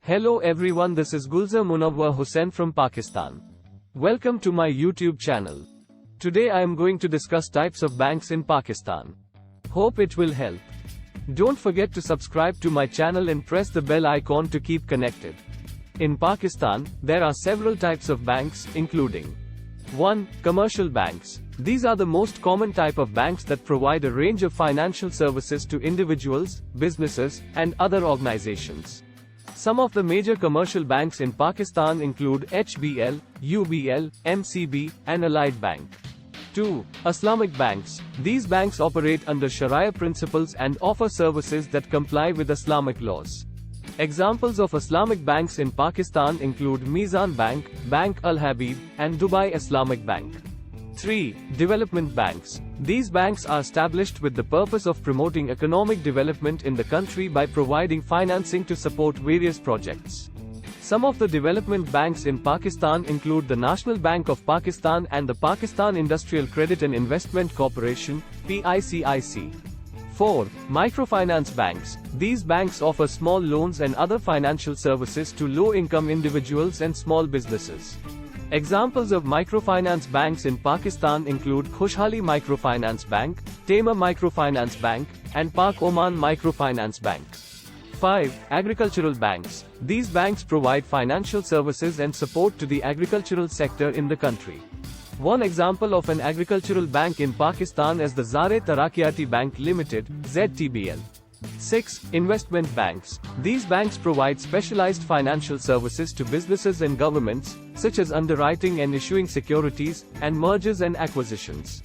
Hello everyone, this is Gulzar Munawwar Hussain from Pakistan. Welcome to my YouTube channel. Today I am going to discuss types of banks in Pakistan. Hope it will help. Don't forget to subscribe to my channel and press the bell icon to keep connected. In Pakistan, there are several types of banks, including 1. Commercial banks. These are the most common type of banks that provide a range of financial services to individuals, businesses, and other organizations. Some of the major commercial banks in Pakistan include HBL, UBL, MCB, and Allied Bank. 2. Islamic Banks. These banks operate under Shariah principles and offer services that comply with Islamic laws. Examples of Islamic banks in Pakistan include Mizan Bank, Bank Al Habib, and Dubai Islamic Bank. 3. Development banks. These banks are established with the purpose of promoting economic development in the country by providing financing to support various projects. Some of the development banks in Pakistan include the National Bank of Pakistan and the Pakistan Industrial Credit and Investment Corporation, PICIC. 4. Microfinance banks. These banks offer small loans and other financial services to low-income individuals and small businesses. Examples of microfinance banks in Pakistan include Khushhali Microfinance Bank, Tema Microfinance Bank, and Pak Oman Microfinance Bank. 5. Agricultural banks. These banks provide financial services and support to the agricultural sector in the country. One example of an agricultural bank in Pakistan is the Zare Taraqqiyati Bank Limited, ZTBL. 6. Investment banks. These banks provide specialized financial services to businesses and governments, such as underwriting and issuing securities, and mergers and acquisitions.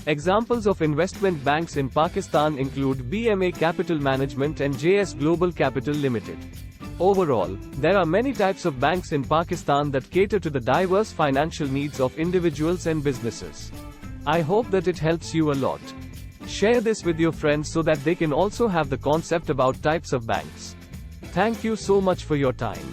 Examples of investment banks in Pakistan include BMA Capital Management and JS Global Capital Limited. Overall, there are many types of banks in Pakistan that cater to the diverse financial needs of individuals and businesses. I hope that it helps you a lot. Share this with your friends so that they can also have the concept about types of banks. Thank you so much for your time.